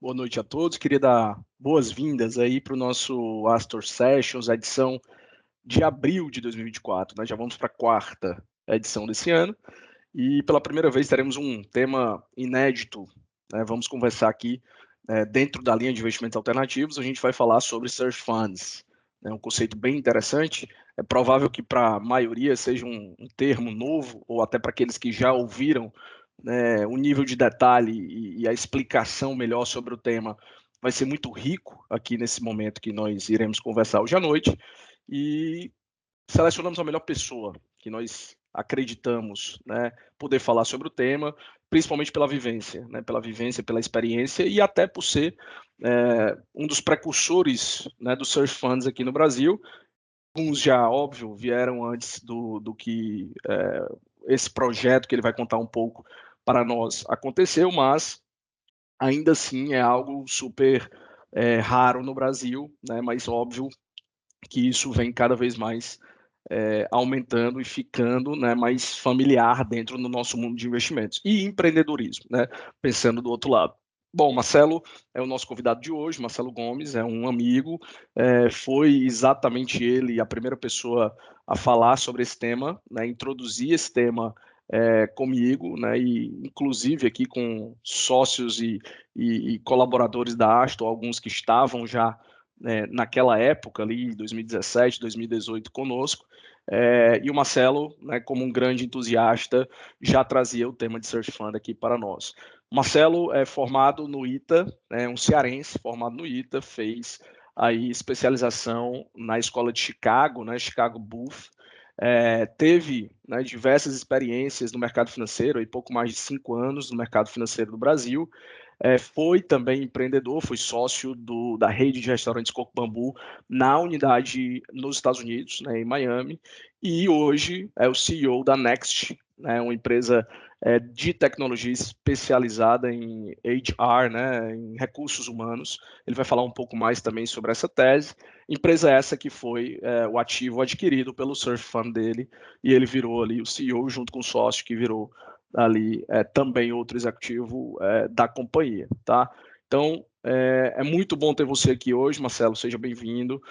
Boa noite a todos. Queria dar boas-vindas aí para o nosso Astor Sessions, a edição de abril de 2024. Nós já vamos para a quarta edição desse ano e pela primeira vez teremos um tema inédito, né? Vamos conversar aqui dentro da linha de investimentos alternativos. A gente vai falar sobre search funds, né? Um conceito bem interessante. É provável que para a maioria seja um termo novo, ou até para aqueles que já ouviram, né, o nível de detalhe e a explicação melhor sobre o tema vai ser muito rico aqui nesse momento que nós iremos conversar hoje à noite. E selecionamos a melhor pessoa que nós acreditamos, né, poder falar sobre o tema, principalmente pela vivência, né, pela experiência e até por ser um dos precursores, né, dos search funds aqui no Brasil. Alguns já, óbvio, vieram antes do que esse projeto que ele vai contar um pouco para nós aconteceu, mas ainda assim é algo super raro no Brasil, né? Mas óbvio que isso vem cada vez mais aumentando e ficando, né, mais familiar dentro do nosso mundo de investimentos e empreendedorismo, né? Pensando do outro lado. Bom, Marcelo é o nosso convidado de hoje. Marcelo Gomes é um amigo, foi exatamente ele a primeira pessoa a falar sobre esse tema, né, introduzir esse tema comigo, né, e inclusive aqui com sócios e colaboradores da Astor, alguns que estavam já naquela época ali, 2017, 2018 conosco, e o Marcelo, né, como um grande entusiasta, já trazia o tema de Search Fund aqui para nós. Marcelo é formado no ITA, um cearense formado no ITA, fez aí especialização na escola de Chicago, né, Chicago Booth, teve, né, diversas experiências no mercado financeiro, aí pouco mais de 5 anos no mercado financeiro do Brasil. Foi também empreendedor, foi sócio da rede de restaurantes Coco Bambu na unidade nos Estados Unidos, né, em Miami, e hoje é o CEO da Next, né, uma empresa de tecnologia especializada em HR, né, em recursos humanos. Ele vai falar um pouco mais também sobre essa tese. Empresa essa que foi o ativo adquirido pelo Search Fund dele, e ele virou ali o CEO junto com o sócio que virou ali também outro executivo da companhia, tá? Então, é muito bom ter você aqui hoje, Marcelo, seja bem-vindo.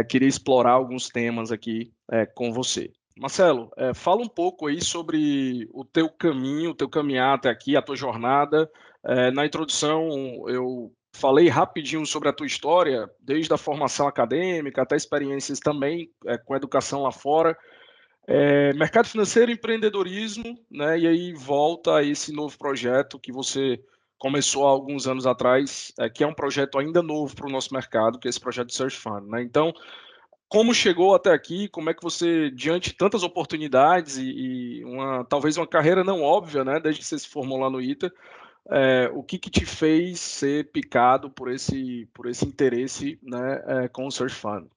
Queria explorar alguns temas aqui com você. Marcelo, fala um pouco aí sobre o teu caminho, o teu caminhar até aqui, a tua jornada. Na introdução, eu falei rapidinho sobre a tua história, desde a formação acadêmica até experiências também com educação lá fora. Mercado financeiro, empreendedorismo, né? E aí volta a esse novo projeto que você começou há alguns anos atrás, que é um projeto ainda novo para o nosso mercado, que é esse projeto de Search Fund, né? Então, como chegou até aqui? Como é que você, diante de tantas oportunidades e talvez uma carreira não óbvia, né? Desde que você se formou lá no ITA, o que te fez ser picado por esse interesse, né, com o Search Fund?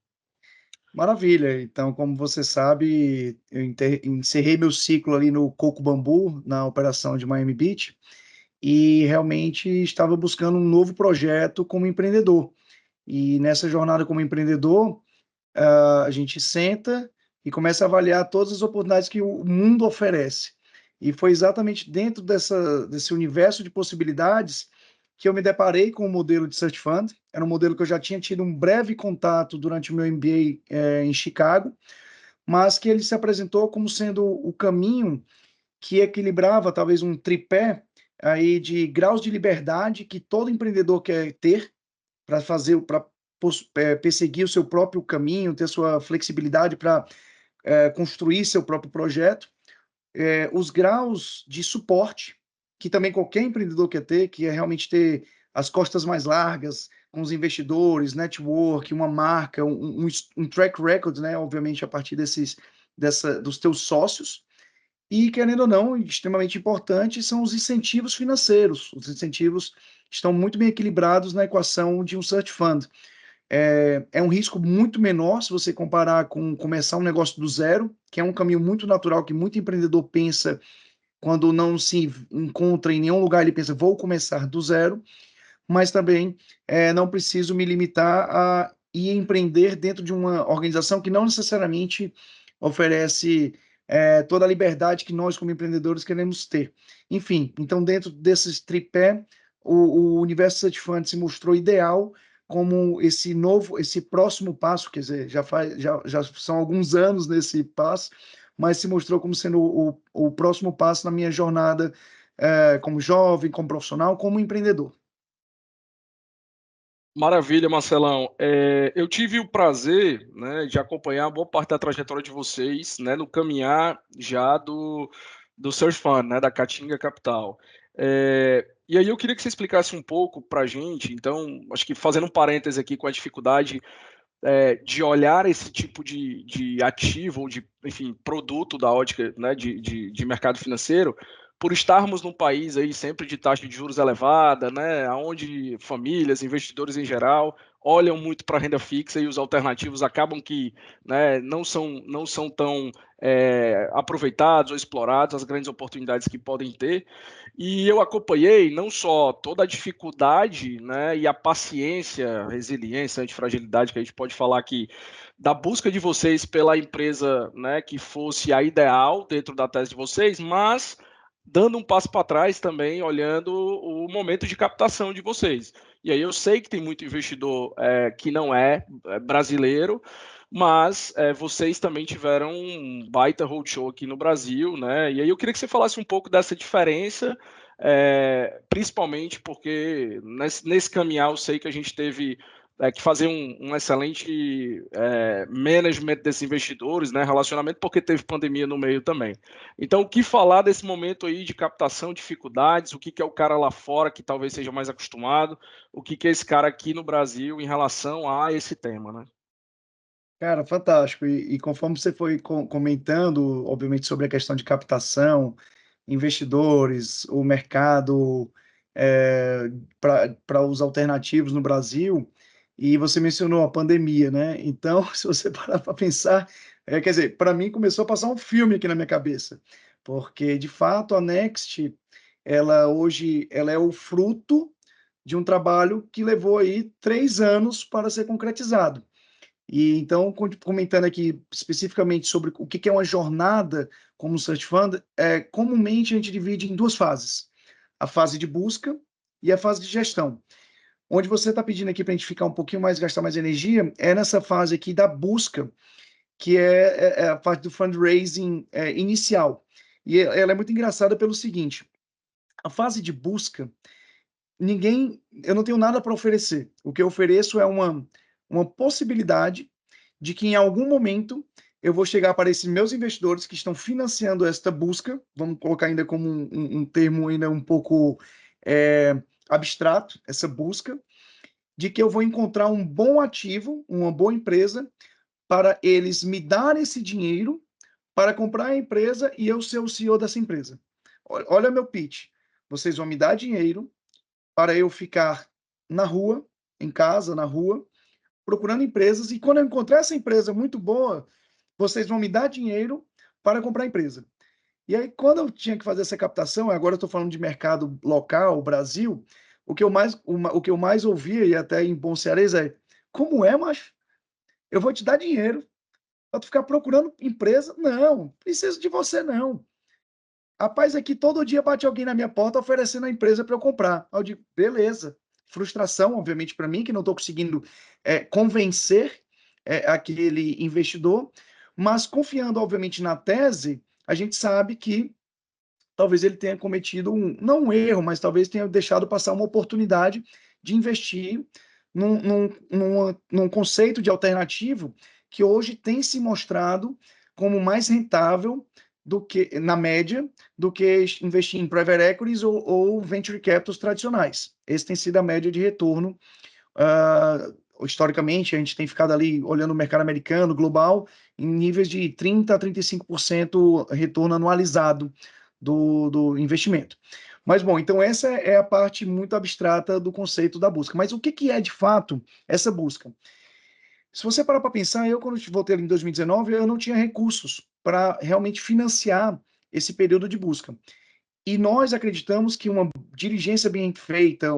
Maravilha. Então, como você sabe, eu encerrei meu ciclo ali no Coco Bambu, na operação de Miami Beach, e realmente estava buscando um novo projeto como empreendedor. E nessa jornada como empreendedor, a gente senta e começa a avaliar todas as oportunidades que o mundo oferece. E foi exatamente dentro desse universo de possibilidades que eu me deparei com o modelo de Search Fund. Era um modelo que eu já tinha tido um breve contato durante o meu MBA em Chicago, mas que ele se apresentou como sendo o caminho que equilibrava talvez um tripé aí de graus de liberdade que todo empreendedor quer ter para perseguir o seu próprio caminho, ter sua flexibilidade para construir seu próprio projeto, os graus de suporte, que também qualquer empreendedor quer ter, que é realmente ter as costas mais largas, com os investidores, network, uma marca, um track record, né, obviamente a partir dos teus sócios, e querendo ou não, extremamente importante, são os incentivos financeiros. Os incentivos estão muito bem equilibrados na equação de um search fund. É um risco muito menor se você comparar com começar um negócio do zero, que é um caminho muito natural que muito empreendedor pensa quando não se encontra em nenhum lugar, ele pensa, vou começar do zero, mas também não preciso me limitar a ir empreender dentro de uma organização que não necessariamente oferece toda a liberdade que nós, como empreendedores, queremos ter. Enfim, então dentro desses tripé, o universo Search Fund se mostrou ideal como esse próximo passo, quer dizer, já são alguns anos nesse passo, mas se mostrou como sendo o próximo passo na minha jornada como jovem, como profissional, como empreendedor. Maravilha, Marcelão. Eu tive o prazer, né, de acompanhar boa parte da trajetória de vocês, né, no caminhar já do Search Fund, né, da Caatinga Capital. E aí eu queria que você explicasse um pouco para a gente, então, acho que fazendo um parêntese aqui com a dificuldade de olhar esse tipo de ativo, ou de, enfim, produto da ótica, né, de mercado financeiro, por estarmos num país aí sempre de taxa de juros elevada, né, onde famílias, investidores em geral, olham muito para a renda fixa e os alternativos acabam que, né, não são tão aproveitados ou explorados, as grandes oportunidades que podem ter. E eu acompanhei não só toda a dificuldade, né, e a paciência, resiliência, antifragilidade que a gente pode falar aqui, da busca de vocês pela empresa, né, que fosse a ideal dentro da tese de vocês, mas dando um passo para trás também, olhando o momento de captação de vocês. E aí eu sei que tem muito investidor que não é brasileiro, mas vocês também tiveram um baita roadshow aqui no Brasil, né? E aí eu queria que você falasse um pouco dessa diferença, principalmente porque nesse caminhar eu sei que a gente teve que fazer um excelente management desses investidores, né? Relacionamento, porque teve pandemia no meio também. Então, o que falar desse momento aí de captação, dificuldades, o que é o cara lá fora que talvez seja mais acostumado, o que é esse cara aqui no Brasil em relação a esse tema, né? Cara, fantástico. E conforme você foi comentando, obviamente, sobre a questão de captação, investidores, o mercado para os alternativos no Brasil, e você mencionou a pandemia, né? Então, se você parar para pensar, quer dizer, para mim começou a passar um filme aqui na minha cabeça, porque de fato a Next, ela hoje, ela é o fruto de um trabalho que levou aí 3 anos para ser concretizado. E então, comentando aqui especificamente sobre o que é uma jornada como Search Fund, comumente a gente divide em duas fases: a fase de busca e a fase de gestão. Onde você está pedindo aqui para a gente ficar um pouquinho mais, gastar mais energia, é nessa fase aqui da busca, que é a parte do fundraising inicial. E ela é muito engraçada pelo seguinte: a fase de busca, eu não tenho nada para oferecer. O que eu ofereço é uma possibilidade de que em algum momento eu vou chegar para esses meus investidores que estão financiando esta busca, vamos colocar ainda como um termo ainda um pouco abstrato, essa busca, de que eu vou encontrar um bom ativo, uma boa empresa, para eles me darem esse dinheiro para comprar a empresa e eu ser o CEO dessa empresa. Olha meu pitch. Vocês vão me dar dinheiro para eu ficar na rua, em casa, na rua, procurando empresas, e quando eu encontrar essa empresa muito boa, vocês vão me dar dinheiro para comprar a empresa. E aí, quando eu tinha que fazer essa captação, agora eu estou falando de mercado local, Brasil, o que eu mais ouvia, e até em bom cearense, é: como é, macho? Eu vou te dar dinheiro para tu ficar procurando empresa? Não, preciso de você não. Rapaz, aqui todo dia bate alguém na minha porta oferecendo a empresa para eu comprar. Aí eu digo, beleza. Frustração, obviamente, para mim, que não estou conseguindo convencer aquele investidor, mas confiando, obviamente, na tese, a gente sabe que talvez ele tenha cometido não um erro, mas talvez tenha deixado passar uma oportunidade de investir num conceito de alternativo que hoje tem se mostrado como mais rentável do que, na média, do que investir em private equities ou venture capitals tradicionais. Esse tem sido a média de retorno. Historicamente, a gente tem ficado ali olhando o mercado americano, global, em níveis de 30% a 35% retorno anualizado do investimento. Mas, bom, então essa é a parte muito abstrata do conceito da busca. Mas o que é, de fato, essa busca? Se você parar para pensar, eu, quando voltei ali em 2019, eu não tinha recursos para realmente financiar esse período de busca. E nós acreditamos que uma diligência bem feita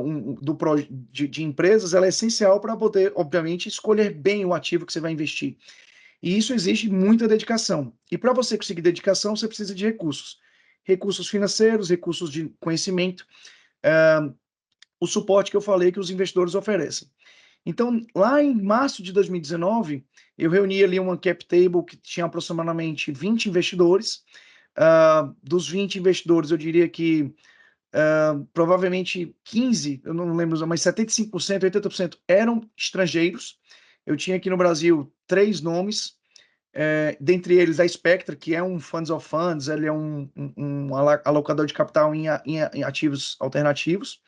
de empresas, ela é essencial para poder, obviamente, escolher bem o ativo que você vai investir. E isso exige muita dedicação. E para você conseguir dedicação, você precisa de recursos. Recursos financeiros, recursos de conhecimento. o suporte que eu falei que os investidores oferecem. Então, lá em março de 2019, eu reuni ali uma cap table que tinha aproximadamente 20 investidores. Dos 20 investidores, eu diria que provavelmente 15, eu não lembro, mas 75%, 80% eram estrangeiros. Eu tinha aqui no Brasil 3 nomes, dentre eles a Spectra, que é um Funds of Funds, ele é um alocador de capital em ativos alternativos,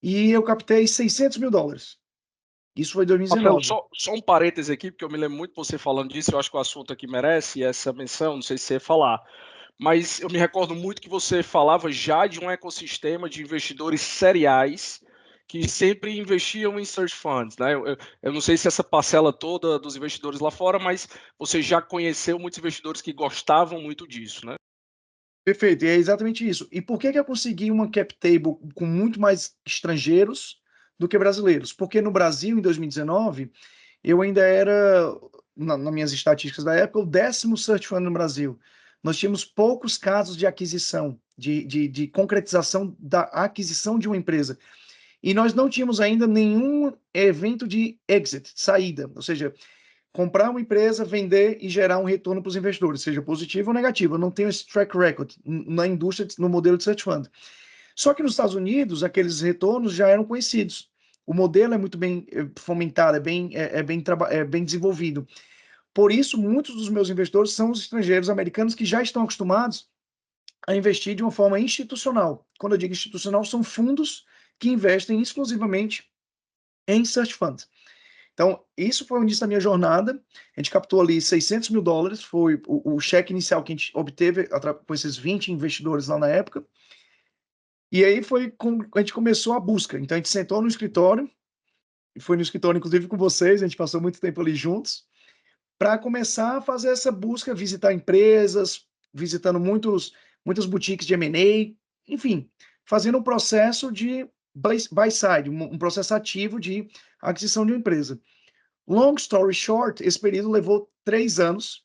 e eu captei $600 mil. Isso foi em Marcelo, 2019. só um parêntese aqui, porque eu me lembro muito você falando disso, eu acho que o assunto aqui merece essa menção, não sei se você ia falar, mas eu me recordo muito que você falava já de um ecossistema de investidores seriais que sempre investiam em search funds, né? Eu não sei se essa parcela toda dos investidores lá fora, mas você já conheceu muitos investidores que gostavam muito disso, né? Perfeito, e é exatamente isso. E por que que eu consegui uma cap table com muito mais estrangeiros do que brasileiros? Porque no Brasil, em 2019, eu ainda era, nas minhas estatísticas da época, o 10º search fund no Brasil. Nós tínhamos poucos casos de aquisição, de concretização da aquisição de uma empresa. E nós não tínhamos ainda nenhum evento de exit, saída, ou seja, comprar uma empresa, vender e gerar um retorno para os investidores, seja positivo ou negativo. Eu não tenho esse track record na indústria, no modelo de search fund. Só que nos Estados Unidos, aqueles retornos já eram conhecidos. O modelo é muito bem fomentado, é bem desenvolvido. Por isso, muitos dos meus investidores são os estrangeiros americanos que já estão acostumados a investir de uma forma institucional. Quando eu digo institucional, são fundos que investem exclusivamente em search funds. Então, isso foi o início da minha jornada. A gente captou ali $600 mil, foi o cheque inicial que a gente obteve com esses 20 investidores lá na época. E aí a gente começou a busca. Então, a gente sentou no escritório, e foi no escritório, inclusive, com vocês, a gente passou muito tempo ali juntos, para começar a fazer essa busca, visitar empresas, visitando muitas boutiques de M&A, enfim, fazendo um processo de buy side, um processo ativo de aquisição de uma empresa. Long story short, esse período levou 3 anos.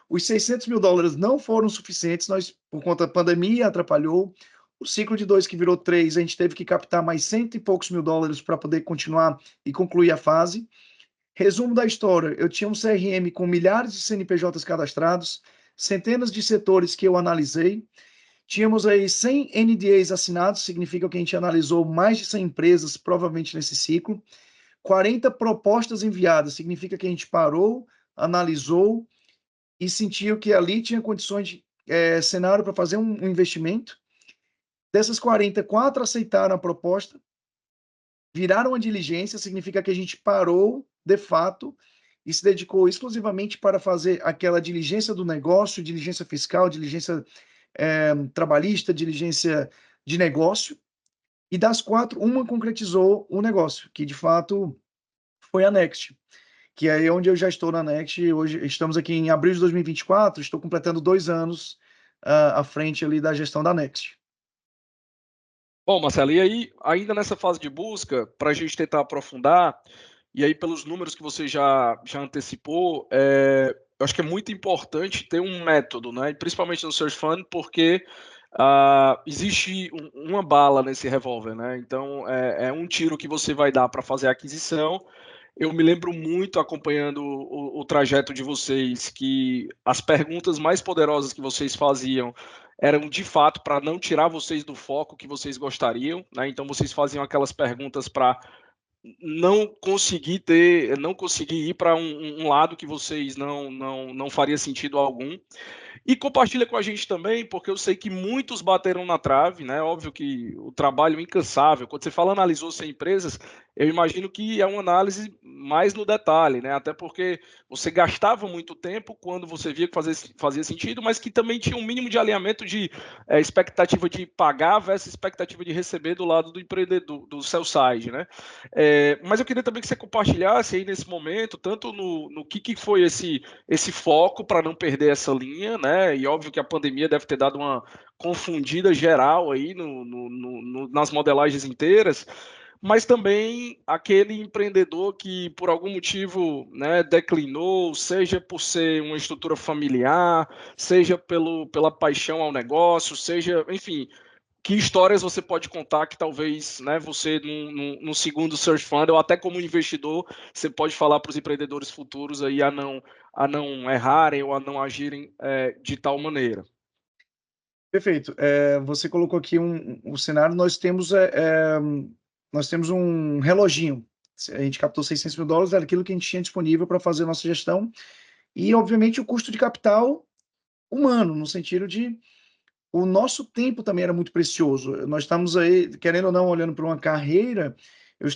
Os $600 mil não foram suficientes, por conta da pandemia, atrapalhou. O ciclo de 2 que virou 3, a gente teve que captar mais $100 e poucos mil para poder continuar e concluir a fase. Resumo da história, eu tinha um CRM com milhares de CNPJs cadastrados, centenas de setores que eu analisei, tínhamos aí 100 NDAs assinados, significa que a gente analisou mais de 100 empresas, provavelmente nesse ciclo, 40 propostas enviadas, significa que a gente parou, analisou e sentiu que ali tinha condições de cenário para fazer um investimento. Dessas 40, 4 aceitaram a proposta, viraram a diligência, significa que a gente parou, de fato, e se dedicou exclusivamente para fazer aquela diligência do negócio, diligência fiscal, diligência trabalhista, diligência de negócio, e das 4, uma concretizou o negócio, que de fato foi a Next, que é onde eu já estou na Next. Hoje estamos aqui em abril de 2024, estou completando 2 anos à frente ali da gestão da Next. Bom, Marcelo, e aí, ainda nessa fase de busca, para a gente tentar aprofundar, e aí pelos números que você já antecipou, eu acho que é muito importante ter um método, né? Principalmente no Search Fund, porque existe uma bala nesse revólver, né? Então, é um tiro que você vai dar para fazer a aquisição. Eu me lembro muito, acompanhando o trajeto de vocês, que as perguntas mais poderosas que vocês faziam eram de fato para não tirar vocês do foco que vocês gostariam, né? Então vocês faziam aquelas perguntas para não conseguir ir para um lado que vocês não faria sentido algum. E compartilha com a gente também, porque eu sei que muitos bateram na trave, né? Óbvio que o trabalho é incansável. Quando você fala analisou 100 empresas, eu imagino que é uma análise mais no detalhe, né? Até porque você gastava muito tempo quando você via que fazia sentido, mas que também tinha um mínimo de alinhamento de expectativa de pagar versus expectativa de receber do lado do empreendedor, do sell side, né? Mas eu queria também que você compartilhasse aí nesse momento, tanto no que foi esse foco para não perder essa linha, né? E óbvio que a pandemia deve ter dado uma confundida geral aí nas modelagens inteiras, mas também aquele empreendedor que por algum motivo, né, declinou, seja por ser uma estrutura familiar, seja pela paixão ao negócio, seja, enfim, que histórias você pode contar que talvez, né, você no segundo Search Fund, ou até como investidor, você pode falar para os empreendedores futuros aí a não errarem ou a não agirem de tal maneira? Perfeito. Você colocou aqui um cenário, nós temos um reloginho. A gente captou $600 mil, era aquilo que a gente tinha disponível para fazer a nossa gestão, e obviamente o custo de capital humano, no sentido de o nosso tempo também era muito precioso. Nós estamos aí, querendo ou não, olhando para uma carreira. Quer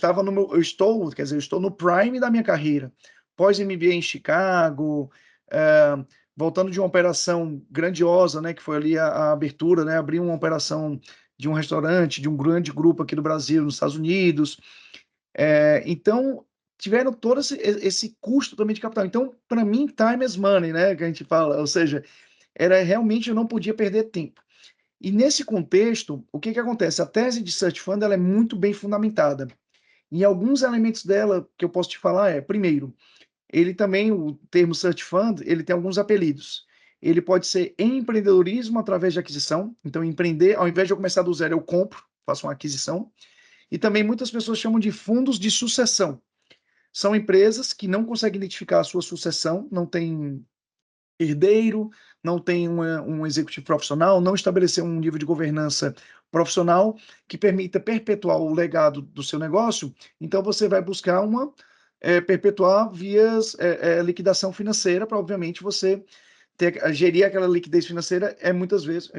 dizer, eu estou no prime da minha carreira. Pós MBA em Chicago, eh, voltando de uma operação grandiosa, né, que foi ali a abertura, né, abrir uma operação de um restaurante, de um grande grupo aqui do Brasil, nos Estados Unidos. Então, tiveram todo esse custo também de capital. Então, para mim, time is money, né, que a gente fala, ou seja, era realmente eu não podia perder tempo. E nesse contexto, o que que acontece? A tese de Search Fund, ela é muito bem fundamentada. E alguns elementos dela que eu posso te falar primeiro, ele também, o termo Search Fund, ele tem alguns apelidos. Ele pode ser empreendedorismo através de aquisição. Então, empreender, ao invés de eu começar do zero, eu compro, faço uma aquisição. E também muitas pessoas chamam de fundos de sucessão. São empresas que não conseguem identificar a sua sucessão, não tem herdeiro, não tem um executivo profissional, não estabeleceu um nível de governança profissional que permita perpetuar o legado do seu negócio. Então você vai buscar perpetuar vias liquidação financeira, para obviamente você gerir aquela liquidez financeira muitas vezes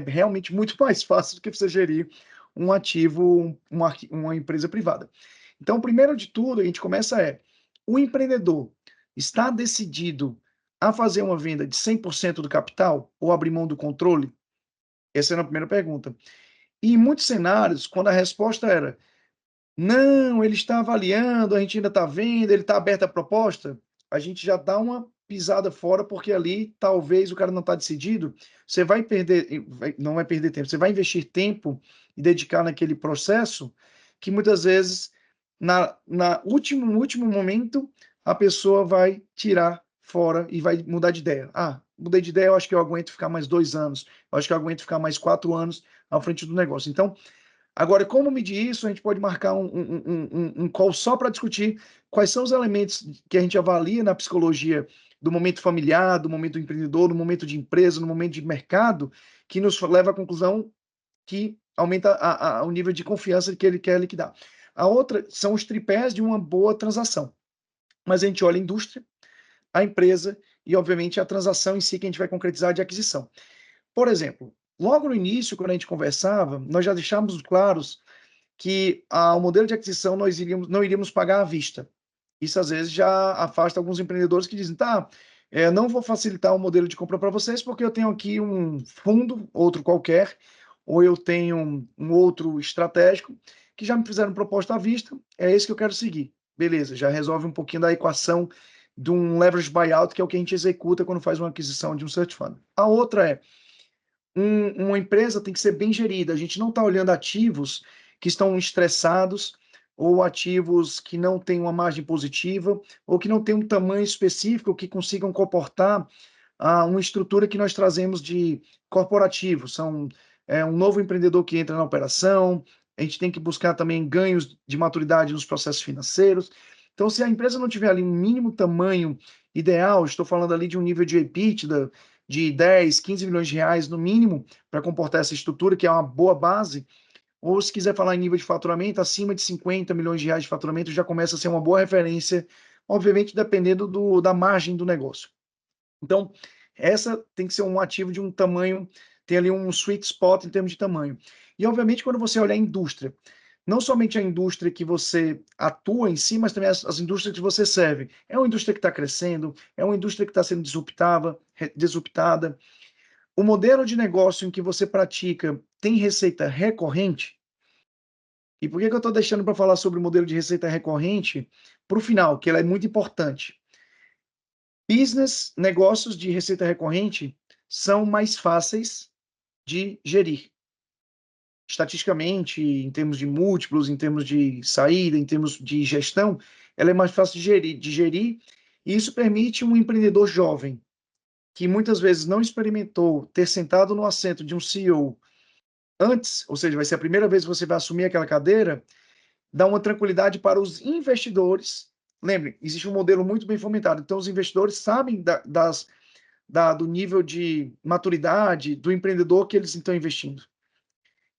realmente muito mais fácil do que você gerir um ativo, uma empresa privada. Então, primeiro de tudo, a gente começa o empreendedor está decidido a fazer uma venda de 100% do capital ou abrir mão do controle? Essa era a primeira pergunta. E em muitos cenários, quando a resposta era não, ele está avaliando, a gente ainda está vendo, ele está aberto à proposta, a gente já dá uma pisada fora, porque ali talvez o cara não está decidido, você vai perder, não vai perder tempo, você vai investir tempo e dedicar naquele processo que muitas vezes, no último momento, a pessoa vai tirar fora e vai mudar de ideia. Ah, mudei de ideia, eu acho que eu aguento ficar mais 2 anos, eu acho que eu aguento ficar mais 4 anos à frente do negócio. Então, agora, como medir isso? A gente pode marcar um call só para discutir quais são os elementos que a gente avalia na psicologia do momento familiar, do momento empreendedor, do momento de empresa, no momento de mercado, que nos leva à conclusão que aumenta o nível de confiança que ele quer liquidar. A outra são os tripés de uma boa transação. Mas a gente olha a indústria, a empresa e, obviamente, a transação em si que a gente vai concretizar de aquisição. Por exemplo, logo no início, quando a gente conversava, nós já deixamos claros que o modelo de aquisição não iríamos pagar à vista. Isso às vezes já afasta alguns empreendedores que dizem, tá, não vou facilitar o modelo de compra para vocês porque eu tenho aqui um fundo, outro qualquer, ou eu tenho um outro estratégico que já me fizeram proposta à vista, é esse que eu quero seguir. Beleza, já resolve um pouquinho da equação de um leverage buyout, que é o que a gente executa quando faz uma aquisição de um search fund. A outra uma empresa tem que ser bem gerida. A gente não está olhando ativos que estão estressados ou ativos que não têm uma margem positiva ou que não têm um tamanho específico que consigam comportar uma estrutura que nós trazemos de corporativo. Um novo empreendedor que entra na operação, a gente tem que buscar também ganhos de maturidade nos processos financeiros. Então, se a empresa não tiver ali um mínimo tamanho ideal, estou falando ali de um nível de EBITDA de 10, 15 milhões de reais no mínimo para comportar essa estrutura, que é uma boa base, ou se quiser falar em nível de faturamento, acima de 50 milhões de reais de faturamento já começa a ser uma boa referência, obviamente dependendo da margem do negócio. Então, essa tem que ser um ativo de um tamanho, tem ali um sweet spot em termos de tamanho. E, obviamente, quando você olhar a indústria, não somente a indústria que você atua em si, mas também as indústrias que você serve. É uma indústria que está crescendo, é uma indústria que está sendo disruptada. O modelo de negócio em que você pratica tem receita recorrente? E por que eu estou deixando para falar sobre o modelo de receita recorrente para o final, que ela é muito importante? Negócios de receita recorrente são mais fáceis de gerir. Estatisticamente, em termos de múltiplos, em termos de saída, em termos de gestão, ela é mais fácil de gerir, e isso permite um empreendedor jovem, que muitas vezes não experimentou ter sentado no assento de um CEO antes, ou seja, vai ser a primeira vez que você vai assumir aquela cadeira, dá uma tranquilidade para os investidores. Lembre, existe um modelo muito bem fomentado, então os investidores sabem do nível de maturidade do empreendedor que eles estão investindo.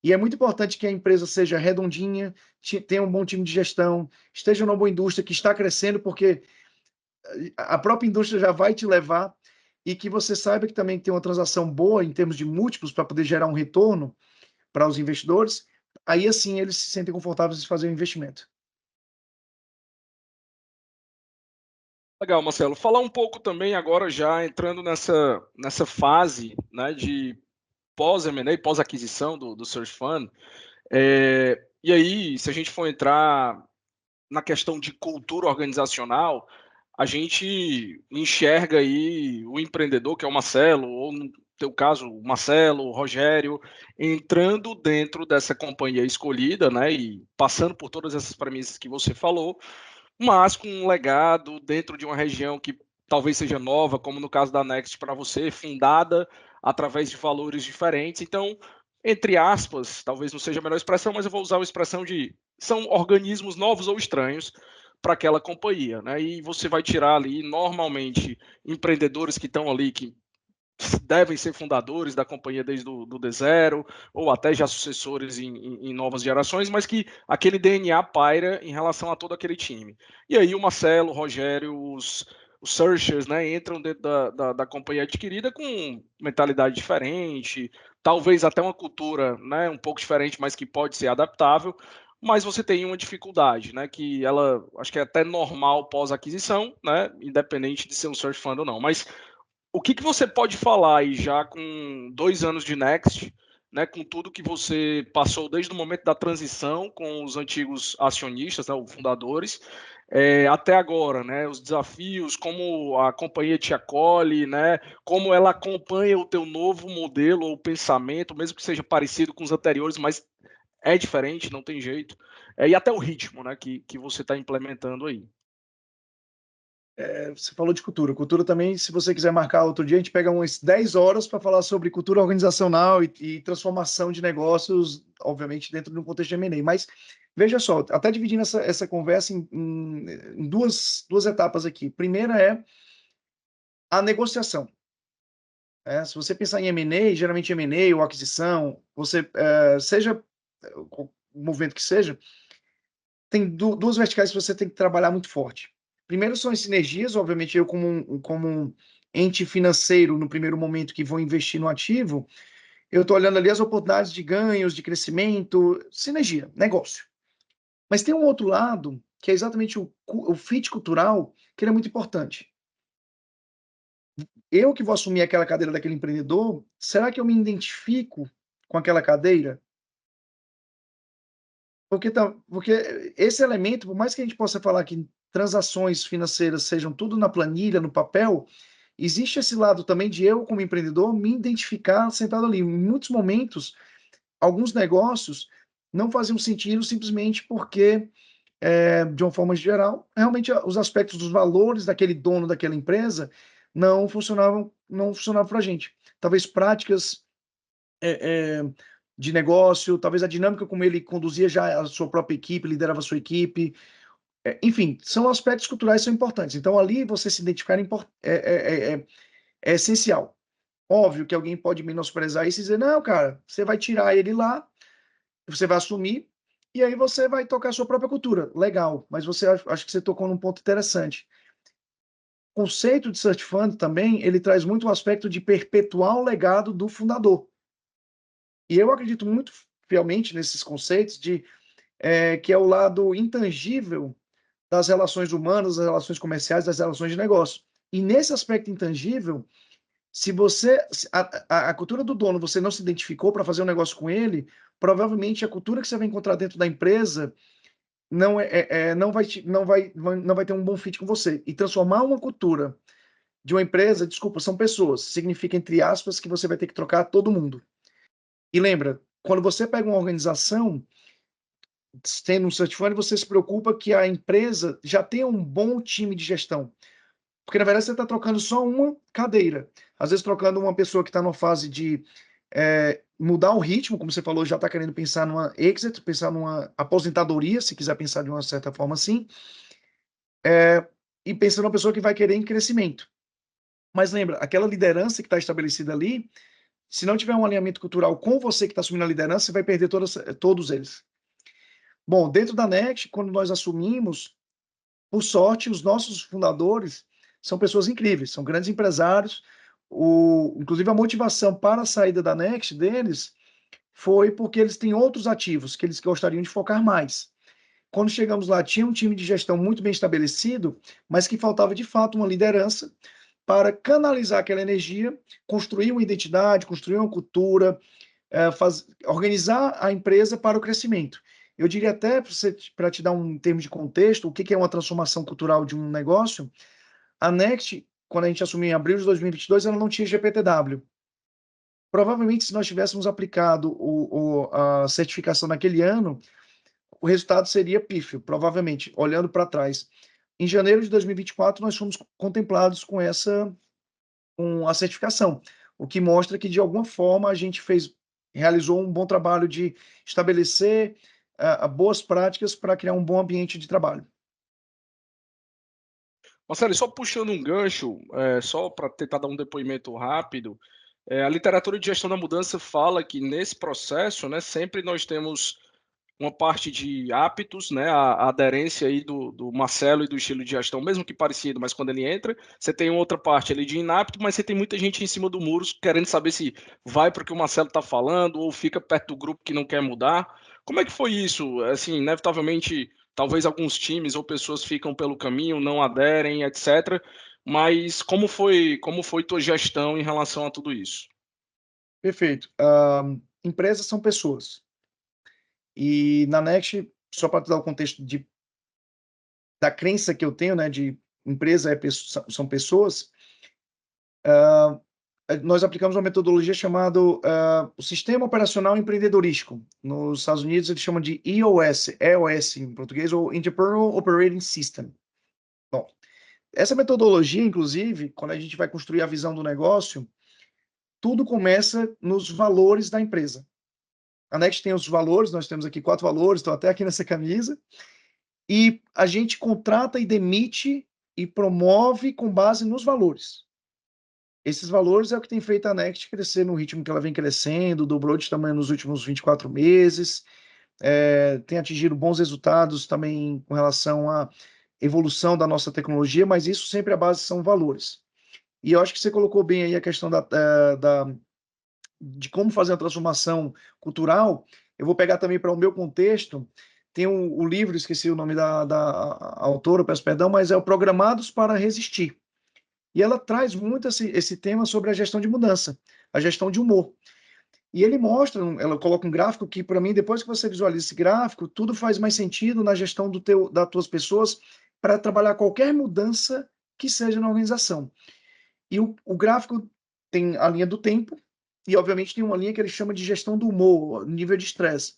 E é muito importante que a empresa seja redondinha, tenha um bom time de gestão, esteja numa boa indústria que está crescendo, porque a própria indústria já vai te levar, e que você saiba que também tem uma transação boa em termos de múltiplos para poder gerar um retorno para os investidores. Aí assim eles se sentem confortáveis em fazer o investimento. Legal, Marcelo. Falar um pouco também agora já entrando nessa fase, né, de pós-M&A, pós-aquisição do Search Fund. E aí, se a gente for entrar na questão de cultura organizacional, a gente enxerga aí o empreendedor, que é o Marcelo, ou no teu caso, o Marcelo, o Rogério, entrando dentro dessa companhia escolhida, né, e passando por todas essas premissas que você falou, mas com um legado dentro de uma região que talvez seja nova, como no caso da Next para você, fundada através de valores diferentes. Então, entre aspas, talvez não seja a melhor expressão, mas eu vou usar a expressão de são organismos novos ou estranhos para aquela companhia, né? E você vai tirar ali normalmente empreendedores que estão ali que devem ser fundadores da companhia desde do zero, ou até já sucessores em novas gerações, mas que aquele DNA paira em relação a todo aquele time. E aí o Marcelo, o Rogério, os Searchers, né, entram dentro da companhia adquirida com mentalidade diferente, talvez até uma cultura, né, um pouco diferente, mas que pode ser adaptável, mas você tem uma dificuldade, né, que ela, acho que é até normal pós-aquisição, né, independente de ser um search fund ou não, mas o que você pode falar aí já com 2 anos de Next, né, com tudo que você passou desde o momento da transição com os antigos acionistas, né, os fundadores, até agora, né, os desafios, como a companhia te acolhe, né, como ela acompanha o teu novo modelo ou pensamento, mesmo que seja parecido com os anteriores, mas é diferente, não tem jeito, e até o ritmo, né, que você está implementando aí. Você falou de cultura. Cultura também, se você quiser marcar outro dia, a gente pega umas 10 horas para falar sobre cultura organizacional e transformação de negócios, obviamente, dentro de um contexto de M&A. Mas, veja só, até dividindo essa conversa em duas etapas aqui. Primeira é a negociação. Se você pensar em M&A, geralmente M&A ou aquisição, você, seja o movimento que seja, tem duas verticais que você tem que trabalhar muito forte. Primeiro são as sinergias, obviamente eu como um ente financeiro, no primeiro momento que vou investir no ativo, eu estou olhando ali as oportunidades de ganhos, de crescimento, sinergia, negócio. Mas tem um outro lado, que é exatamente o fit cultural, que ele é muito importante. Eu que vou assumir aquela cadeira daquele empreendedor, será que eu me identifico com aquela cadeira? Porque esse elemento, por mais que a gente possa falar que transações financeiras sejam tudo na planilha, no papel, existe esse lado também de eu, como empreendedor, me identificar sentado ali. Em muitos momentos, alguns negócios não faziam sentido simplesmente porque, de uma forma geral, realmente os aspectos dos valores daquele dono daquela empresa não funcionavam para a gente. Talvez práticas de negócio, talvez a dinâmica como ele conduzia já a sua própria equipe, liderava a sua equipe, enfim, são aspectos culturais que são importantes. Então ali você se identificar é essencial. Óbvio que alguém pode menosprezar isso e dizer, não, cara, você vai tirar ele lá, você vai assumir, e aí você vai tocar a sua própria cultura. Legal, mas acho que você tocou num ponto interessante. O conceito de Search Fund também, ele traz muito o aspecto de perpetuar o legado do fundador. E eu acredito muito fielmente nesses conceitos que é o lado intangível das relações humanas, das relações comerciais, das relações de negócio. E nesse aspecto intangível, se você a cultura do dono você não se identificou para fazer um negócio com ele, provavelmente a cultura que você vai encontrar dentro da empresa não vai ter um bom fit com você. E transformar uma cultura de uma empresa, desculpa, são pessoas, significa, entre aspas, que você vai ter que trocar todo mundo. E lembra, quando você pega uma organização, tendo um search fund, você se preocupa que a empresa já tenha um bom time de gestão. Porque, na verdade, você está trocando só uma cadeira. Às vezes, trocando uma pessoa que está numa fase de mudar o ritmo, como você falou, já está querendo pensar numa exit, pensar numa aposentadoria, se quiser pensar de uma certa forma assim, e pensando numa pessoa que vai querer em crescimento. Mas lembra, aquela liderança que está estabelecida ali, se não tiver um alinhamento cultural com você que está assumindo a liderança, você vai perder todos eles. Bom, dentro da Next, quando nós assumimos, por sorte, os nossos fundadores são pessoas incríveis, são grandes empresários. Inclusive, a motivação para a saída da Next deles foi porque eles têm outros ativos que eles gostariam de focar mais. Quando chegamos lá, tinha um time de gestão muito bem estabelecido, mas que faltava de fato uma liderança para canalizar aquela energia, construir uma identidade, construir uma cultura, organizar a empresa para o crescimento. Eu diria até, para te dar um termo de contexto, o que é uma transformação cultural de um negócio, a Next, quando a gente assumiu em abril de 2022, ela não tinha GPTW. Provavelmente, se nós tivéssemos aplicado a certificação naquele ano, o resultado seria pífio, provavelmente, olhando para trás. Em janeiro de 2024, nós fomos contemplados com a certificação, o que mostra que, de alguma forma, a gente realizou um bom trabalho de estabelecer boas práticas para criar um bom ambiente de trabalho. Marcelo, só puxando um gancho, só para tentar dar um depoimento rápido, a literatura de gestão da mudança fala que nesse processo, né, sempre nós temos uma parte de hábitos, né, a aderência aí do Marcelo e do estilo de gestão, mesmo que parecido, mas quando ele entra, você tem outra parte ali de inapto, mas você tem muita gente em cima do muro querendo saber se vai para o que o Marcelo está falando ou fica perto do grupo que não quer mudar. Como é que foi isso? Assim, inevitavelmente, talvez alguns times ou pessoas ficam pelo caminho, não aderem, etc. Mas como foi tua gestão em relação a tudo isso? Perfeito. Empresas são pessoas. E na Next, só para te dar o contexto da crença que eu tenho, né, de empresa são pessoas, nós aplicamos uma metodologia chamada o Sistema Operacional Empreendedorístico. Nos Estados Unidos, eles chamam de EOS em português, ou Entrepreneurial Operating System. Bom, essa metodologia, inclusive, quando a gente vai construir a visão do negócio, tudo começa nos valores da empresa. A Next tem os valores, nós temos aqui 4 valores, estão até aqui nessa camisa, e a gente contrata e demite e promove com base nos valores. Esses valores é o que tem feito a Next crescer no ritmo que ela vem crescendo, dobrou de tamanho nos últimos 24 meses, tem atingido bons resultados também com relação à evolução da nossa tecnologia, mas isso sempre a base são valores. E eu acho que você colocou bem aí a questão de como fazer a transformação cultural. Eu vou pegar também para o meu contexto, tem o livro, esqueci o nome da autora, peço perdão, mas é o Programados para Resistir. E ela traz muito esse tema sobre a gestão de mudança, a gestão de humor. E ele mostra, ela coloca um gráfico que, para mim, depois que você visualiza esse gráfico, tudo faz mais sentido na gestão das tuas pessoas para trabalhar qualquer mudança que seja na organização. E o gráfico tem a linha do tempo e, obviamente, tem uma linha que ele chama de gestão do humor, nível de estresse.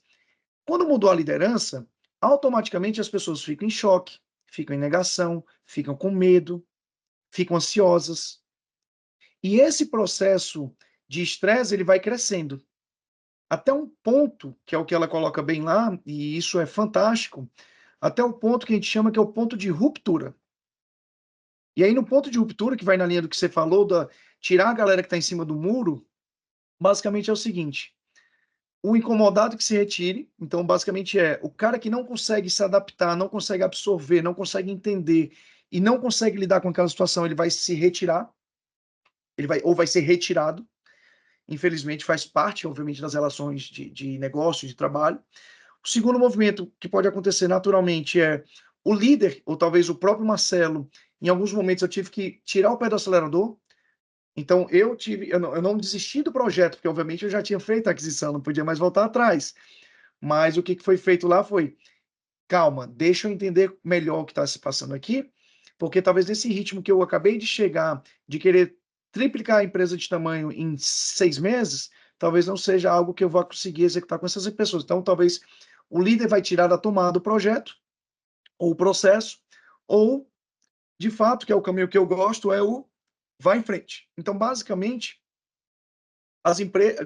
Quando mudou a liderança, automaticamente as pessoas ficam em choque, ficam em negação, ficam com medo, ficam ansiosas. E esse processo de estresse ele vai crescendo até um ponto, que é o que ela coloca bem lá, e isso é fantástico, até o ponto que a gente chama que é o ponto de ruptura. E aí, no ponto de ruptura, que vai na linha do que você falou, tirar a galera que está em cima do muro, basicamente é o seguinte: o incomodado que se retire. Então, basicamente, é o cara que não consegue se adaptar, não consegue absorver, não consegue entender e não consegue lidar com aquela situação, ele vai se retirar, ou vai ser retirado. Infelizmente, faz parte, obviamente, das relações de negócio, de trabalho. O segundo movimento que pode acontecer naturalmente é o líder, ou talvez o próprio Marcelo. Em alguns momentos eu tive que tirar o pé do acelerador. Então eu não desisti do projeto, porque obviamente eu já tinha feito a aquisição, não podia mais voltar atrás. Mas o que foi feito lá foi: calma, deixa eu entender melhor o que está se passando aqui, porque talvez nesse ritmo que eu acabei de chegar, de querer triplicar a empresa de tamanho em 6 meses, talvez não seja algo que eu vá conseguir executar com essas pessoas. Então, talvez o líder vai tirar da tomada o projeto, ou o processo, ou, de fato, que é o caminho que eu gosto, é o vai em frente. Então, basicamente,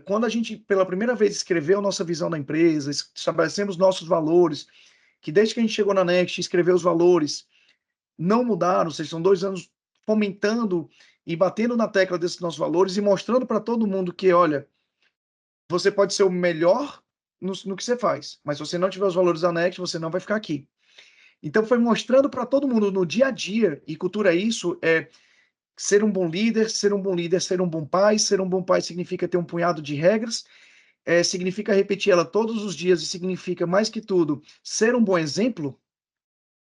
Quando a gente, pela primeira vez, escreveu nossa visão da empresa, estabelecemos nossos valores, que desde que a gente chegou na Next, escreveu os valores, não mudaram, ou seja, são 2 anos fomentando e batendo na tecla desses nossos valores e mostrando para todo mundo que, olha, você pode ser o melhor no que você faz, mas se você não tiver os valores da Next, você não vai ficar aqui. Então foi mostrando para todo mundo no dia a dia, e cultura é isso, é ser um bom líder, ser um bom líder, ser um bom pai. Ser um bom pai significa ter um punhado de regras, significa repetir ela todos os dias e significa, mais que tudo, ser um bom exemplo,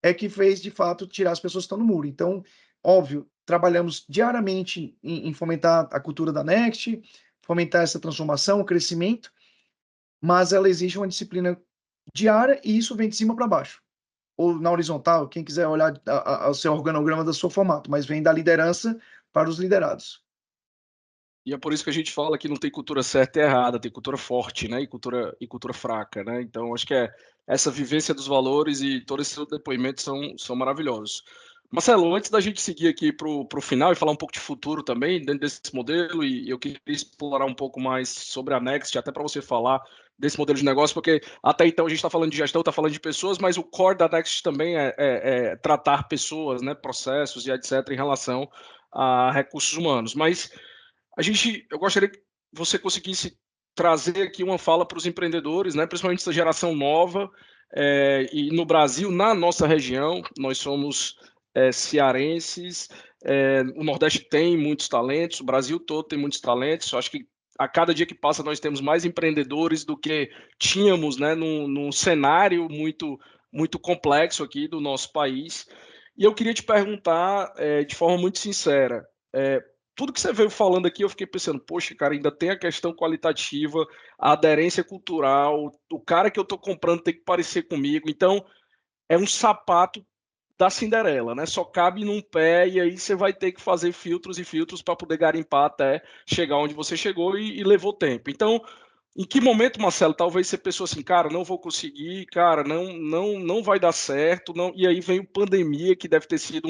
é que fez, de fato, tirar as pessoas que estão no muro. Então, óbvio, trabalhamos diariamente em fomentar a cultura da Next, fomentar essa transformação, o crescimento, mas ela exige uma disciplina diária e isso vem de cima para baixo. Ou na horizontal, quem quiser olhar o seu organograma do seu formato, mas vem da liderança para os liderados. E é por isso que a gente fala que não tem cultura certa e errada, tem cultura forte, né? E cultura fraca, né? Então, acho que essa vivência dos valores e todos esses depoimentos são maravilhosos. Marcelo, antes da gente seguir aqui para o final e falar um pouco de futuro também, dentro desse modelo, e eu queria explorar um pouco mais sobre a Next, até para você falar desse modelo de negócio, porque até então a gente está falando de gestão, está falando de pessoas, mas o core da Next também é tratar pessoas, né, processos e etc., em relação a recursos humanos. Mas eu gostaria que você conseguisse trazer aqui uma fala para os empreendedores, né, principalmente essa geração nova, e no Brasil, na nossa região, nós somos cearenses, o Nordeste tem muitos talentos, o Brasil todo tem muitos talentos, eu acho que a cada dia que passa nós temos mais empreendedores do que tínhamos, né, num cenário muito complexo aqui do nosso país. E eu queria te perguntar, de forma muito sincera, tudo que você veio falando aqui, eu fiquei pensando, poxa, cara, ainda tem a questão qualitativa, a aderência cultural, o cara que eu estou comprando tem que parecer comigo. Então, é um sapato da Cinderela, né? Só cabe num pé e aí você vai ter que fazer filtros e filtros para poder garimpar até chegar onde você chegou e levou tempo. Então, em que momento, Marcelo, talvez você pensou assim, cara, não vou conseguir, cara, não vai dar certo, não. E aí veio pandemia, que deve ter sido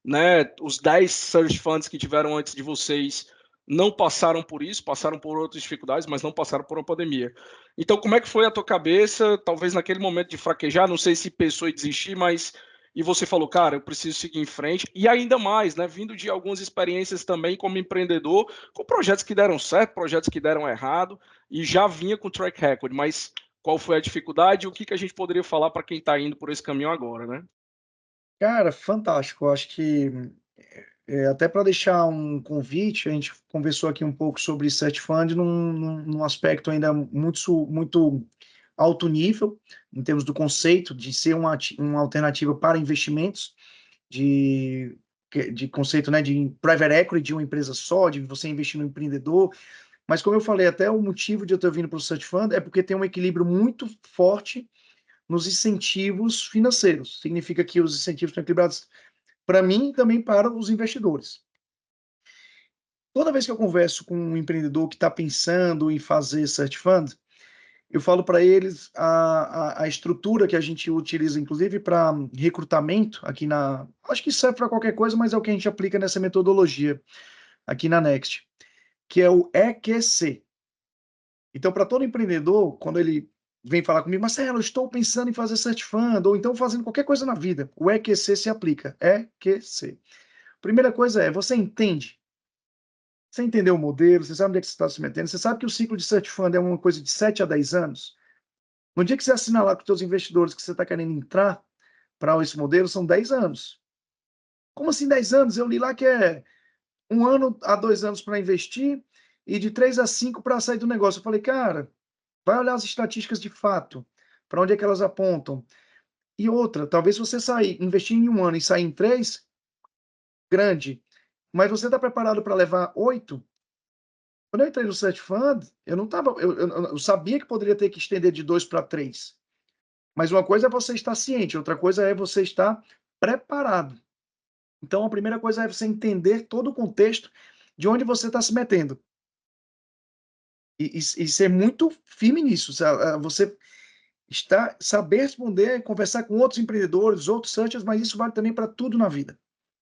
né, os 10 search funds que tiveram antes de vocês não passaram por isso, passaram por outras dificuldades, mas não passaram por uma pandemia. Então, como é que foi a tua cabeça, talvez naquele momento de fraquejar, não sei se pensou em desistir, mas e você falou, cara, eu preciso seguir em frente, e ainda mais, né, vindo de algumas experiências também como empreendedor, com projetos que deram certo, projetos que deram errado, e já vinha com track record, mas qual foi a dificuldade e o que a gente poderia falar para quem está indo por esse caminho agora, né? Cara, fantástico. Eu acho que, até para deixar um convite, a gente conversou aqui um pouco sobre Search Fund num aspecto ainda muito alto nível, em termos do conceito de ser uma alternativa para investimentos, de conceito, né, de private equity, de uma empresa só, de você investir no empreendedor. Mas como eu falei, até o motivo de eu ter vindo para o Search Fund é porque tem um equilíbrio muito forte nos incentivos financeiros. Significa que os incentivos estão equilibrados para mim e também para os investidores. Toda vez que eu converso com um empreendedor que está pensando em fazer Search Fund, eu falo para eles a estrutura que a gente utiliza, inclusive, para recrutamento aqui na. Acho que serve para qualquer coisa, mas é o que a gente aplica nessa metodologia aqui na Next, que é o EQC. Então, para todo empreendedor, quando ele vem falar comigo, Marcelo, eu estou pensando em fazer Search Fund, ou então fazendo qualquer coisa na vida, o EQC se aplica. EQC. Primeira coisa é, você entende? Você entendeu o modelo, você sabe onde é que você está se metendo, você sabe que o ciclo de Search Fund é uma coisa de 7 a 10 anos? No dia que você assinar lá com os seus investidores que você está querendo entrar para esse modelo, são 10 anos. Como assim 10 anos? Eu li lá que é 1 ano a 2 anos para investir e de 3 a 5 para sair do negócio. Eu falei, cara, vai olhar as estatísticas de fato, para onde é que elas apontam. E outra, talvez você sair, investir em 1 ano e sair em 3, grande, mas você está preparado para levar 8? Quando eu entrei no Search Fund, eu não estava, eu sabia que poderia ter que estender de 2 para 3. Mas uma coisa é você estar ciente, outra coisa é você estar preparado. Então, a primeira coisa é você entender todo o contexto de onde você está se metendo. E ser muito firme nisso. Você saber responder, conversar com outros empreendedores, outros searchers, mas isso vale também para tudo na vida.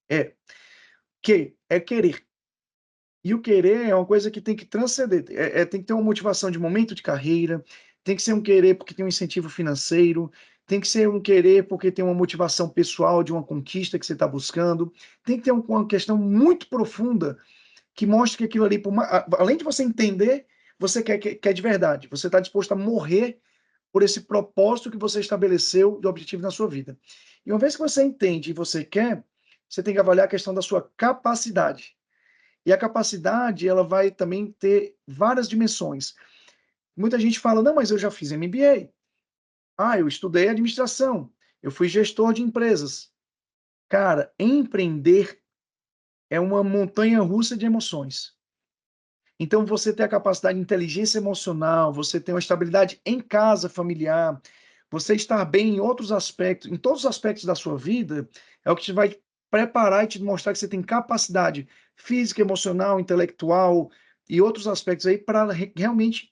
É que é querer. E o querer é uma coisa que tem que transcender, tem que ter uma motivação de momento de carreira, tem que ser um querer porque tem um incentivo financeiro, tem que ser um querer porque tem uma motivação pessoal de uma conquista que você está buscando, tem que ter uma questão muito profunda que mostre que aquilo ali, além de você entender, você quer de verdade, você está disposto a morrer por esse propósito que você estabeleceu de objetivo na sua vida. E uma vez que você entende e você quer, você tem que avaliar a questão da sua capacidade. E a capacidade, ela vai também ter várias dimensões. Muita gente fala: "Não, mas eu já fiz MBA. Eu estudei administração, eu fui gestor de empresas". Cara, empreender é uma montanha-russa de emoções. Então você ter a capacidade de inteligência emocional, você ter uma estabilidade em casa familiar, você estar bem em outros aspectos, em todos os aspectos da sua vida, é o que te vai preparar e te mostrar que você tem capacidade física, emocional, intelectual e outros aspectos aí para realmente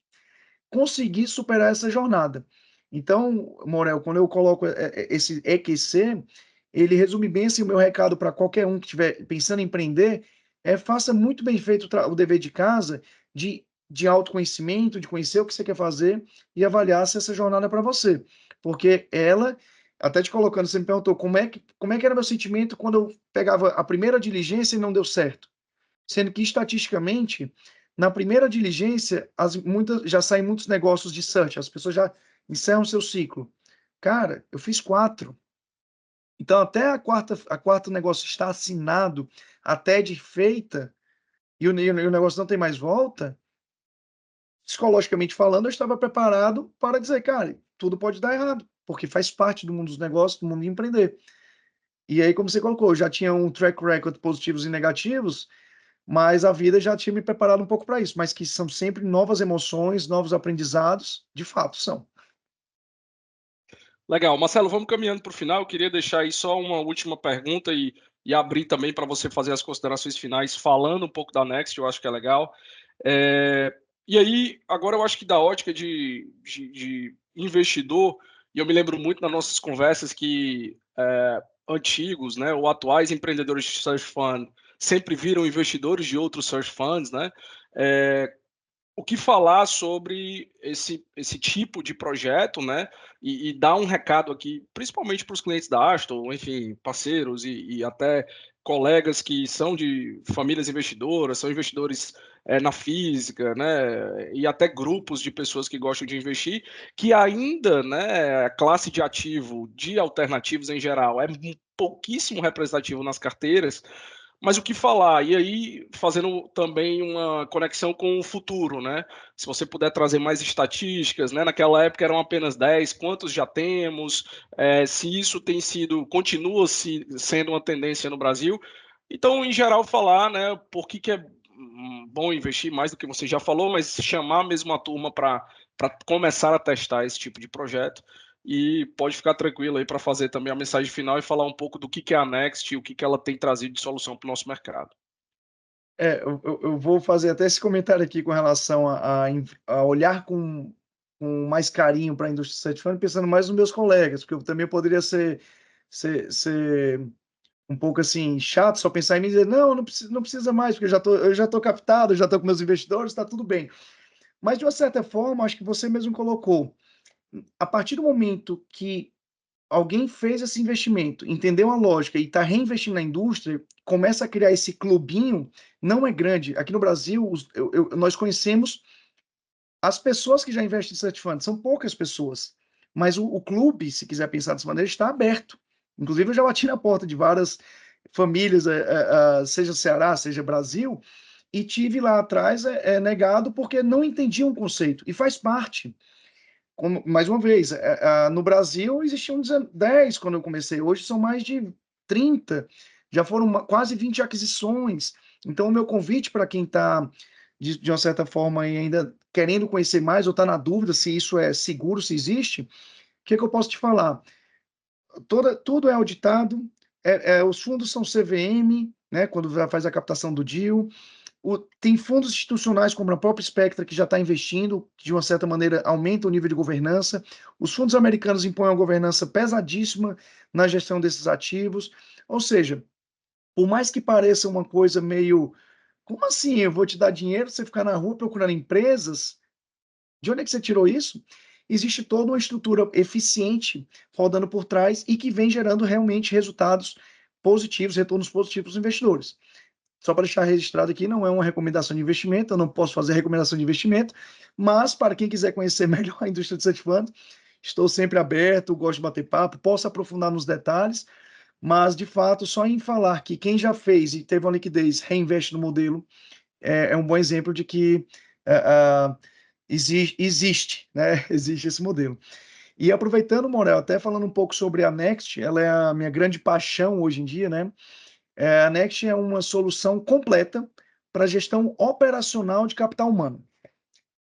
conseguir superar essa jornada. Então, Morel, quando eu coloco esse EQC, ele resume bem assim, o meu recado para qualquer um que estiver pensando em empreender, faça muito bem feito o dever de casa, de autoconhecimento, de conhecer o que você quer fazer e avaliar se essa jornada é para você. Porque ela, até te colocando, você me perguntou como é que era meu sentimento quando eu pegava a primeira diligência e não deu certo. Sendo que, estatisticamente, na primeira diligência, já saem muitos negócios de search, as pessoas já encerram seu ciclo. Cara, eu fiz 4. Então, até a quarta negócio está assinado, a TED feita, e o negócio não tem mais volta, psicologicamente falando, eu estava preparado para dizer, cara, tudo pode dar errado, porque faz parte do mundo dos negócios, do mundo de empreender. E aí, como você colocou, eu já tinha um track record positivos e negativos, mas a vida já tinha me preparado um pouco para isso, mas que são sempre novas emoções, novos aprendizados, de fato são. Legal. Marcelo, vamos caminhando para o final. Eu queria deixar aí só uma última pergunta e abrir também para você fazer as considerações finais, falando um pouco da Next, eu acho que é legal. E aí, agora eu acho que da ótica de investidor, e eu me lembro muito nas nossas conversas que antigos, né, ou atuais empreendedores de search fund sempre viram investidores de outros search funds, né? O que falar sobre esse tipo de projeto, né? E dar um recado aqui, principalmente para os clientes da Astor, enfim, parceiros e até colegas que são de famílias investidoras, são investidores na física, né? E até grupos de pessoas que gostam de investir, que ainda, né, a classe de ativo de alternativos em geral é pouquíssimo representativo nas carteiras. Mas o que falar? E aí, fazendo também uma conexão com o futuro, né? Se você puder trazer mais estatísticas, né? Naquela época eram apenas 10, quantos já temos? Se isso tem sido, continua sendo uma tendência no Brasil. Então, em geral, falar, né? Por que é bom investir mais do que você já falou, mas chamar mesmo a turma para começar a testar esse tipo de projeto. E pode ficar tranquilo aí para fazer também a mensagem final e falar um pouco do que é a Next e o que ela tem trazido de solução para o nosso mercado. Eu vou fazer até esse comentário aqui com relação a olhar com mais carinho para a indústria certificada, pensando mais nos meus colegas, porque eu também poderia ser um pouco assim chato, só pensar em mim e dizer, não, não precisa mais, porque eu já tô captado, eu já estou com meus investidores, está tudo bem. Mas de uma certa forma, acho que você mesmo colocou, a partir do momento que alguém fez esse investimento, entendeu a lógica e está reinvestindo na indústria, começa a criar esse clubinho, não é grande. Aqui no Brasil, nós conhecemos as pessoas que já investem em search funds, são poucas pessoas. Mas o clube, se quiser pensar dessa maneira, está aberto. Inclusive, eu já bati na porta de várias famílias, seja Ceará, seja Brasil, e tive lá atrás negado porque não entendiam o conceito. E faz parte. Mais uma vez, no Brasil existiam 10 quando eu comecei, hoje são mais de 30, já foram quase 20 aquisições. Então, o meu convite para quem está, de uma certa forma, ainda querendo conhecer mais ou está na dúvida se isso é seguro, se existe, o que eu posso te falar? Tudo é auditado, os fundos são CVM, né, quando faz a captação do deal, tem fundos institucionais como a própria Spectra que já está investindo, que de uma certa maneira aumenta o nível de governança. Os fundos americanos impõem uma governança pesadíssima na gestão desses ativos. Ou seja, por mais que pareça uma coisa meio Como assim? Eu vou te dar dinheiro pra você ficar na rua procurando empresas? De onde é que você tirou isso? Existe toda uma estrutura eficiente rodando por trás e que vem gerando realmente resultados positivos, retornos positivos para os investidores. Só para deixar registrado aqui, não é uma recomendação de investimento, eu não posso fazer recomendação de investimento, mas para quem quiser conhecer melhor a indústria de hedge fund, estou sempre aberto, gosto de bater papo, posso aprofundar nos detalhes, mas de fato, só em falar que quem já fez e teve uma liquidez reinveste no modelo, é um bom exemplo de que existe, né? Existe esse modelo. E aproveitando, Morel, até falando um pouco sobre a Next, ela é a minha grande paixão hoje em dia, né? A Next é uma solução completa para gestão operacional de capital humano.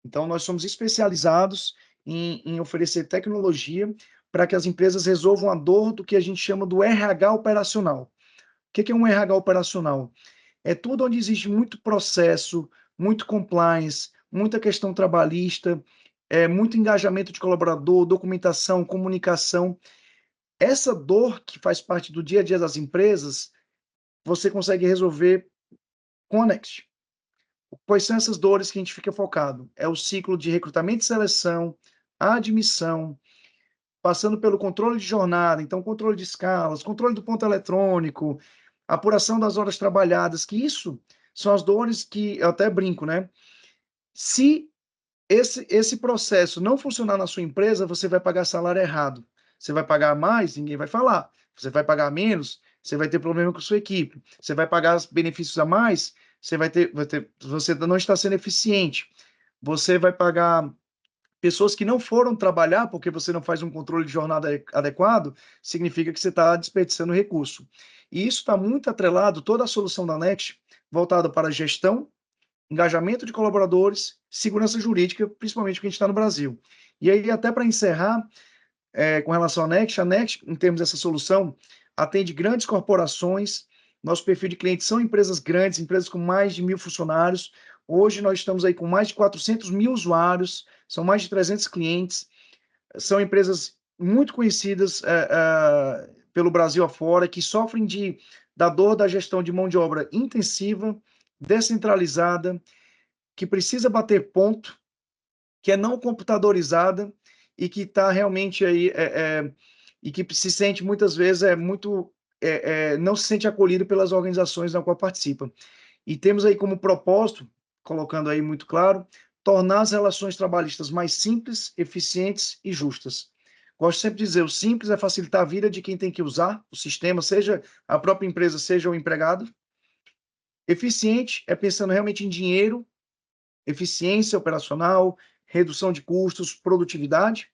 Então, nós somos especializados em oferecer tecnologia para que as empresas resolvam a dor do que a gente chama do RH operacional. O que é um RH operacional? É tudo onde existe muito processo, muito compliance, muita questão trabalhista, muito engajamento de colaborador, documentação, comunicação. Essa dor que faz parte do dia a dia das empresas, você consegue resolver com a Next. Quais são essas dores que a gente fica focado? É o ciclo de recrutamento e seleção, admissão, passando pelo controle de jornada, então controle de escalas, controle do ponto eletrônico, apuração das horas trabalhadas, que isso são as dores que eu até brinco, né? Se esse processo não funcionar na sua empresa, você vai pagar salário errado. Você vai pagar mais, ninguém vai falar. Você vai pagar menos, você vai ter problema com a sua equipe. Você vai pagar benefícios a mais, você não está sendo eficiente. Você vai pagar pessoas que não foram trabalhar porque você não faz um controle de jornada adequado, significa que você está desperdiçando recurso. E isso está muito atrelado, toda a solução da Next, voltada para a gestão, engajamento de colaboradores, segurança jurídica, principalmente porque a gente está no Brasil. E aí, até para encerrar, com relação à Next, a Next, em termos dessa solução, atende grandes corporações. Nosso perfil de clientes são empresas grandes, empresas com mais de 1.000 funcionários. Hoje nós estamos aí com mais de 400 mil usuários, são mais de 300 clientes. São empresas muito conhecidas pelo Brasil afora, que sofrem da dor da gestão de mão de obra intensiva, descentralizada, que precisa bater ponto, que é não computadorizada e que está realmente aí e que se sente muitas vezes não se sente acolhido pelas organizações na qual participa. E temos aí como propósito, colocando aí muito claro, tornar as relações trabalhistas mais simples, eficientes e justas. Gosto sempre de dizer, o simples é facilitar a vida de quem tem que usar o sistema, seja a própria empresa, seja o empregado. Eficiente é pensando realmente em dinheiro, eficiência operacional, redução de custos, produtividade.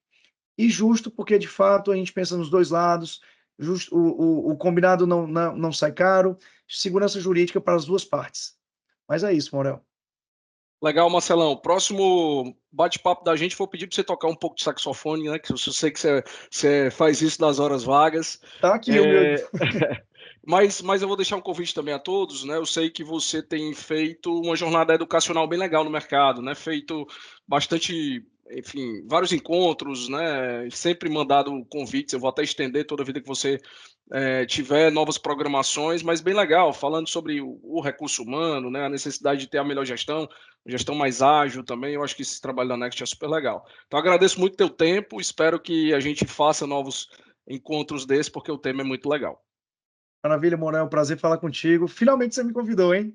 E justo, porque de fato a gente pensa nos dois lados, justo, o combinado não sai caro, segurança jurídica para as duas partes. Mas é isso, Morel. Legal, Marcelão. Próximo bate-papo da gente, vou pedir para você tocar um pouco de saxofone, né? Que eu sei que você faz isso nas horas vagas. Tá aqui o meu. Mas eu vou deixar um convite também a todos, né? Eu sei que você tem feito uma jornada educacional bem legal no mercado, né? Feito bastante, enfim, vários encontros, né? Sempre mandado convites. Eu vou até estender toda a vida que você tiver novas programações, mas bem legal, falando sobre o recurso humano, né? A necessidade de ter a melhor gestão mais ágil também. Eu acho que esse trabalho da Next é super legal. Então agradeço muito o teu tempo. Espero que a gente faça novos encontros desses, porque o tema é muito legal. Maravilha, Morel, prazer falar contigo. Finalmente você me convidou, hein?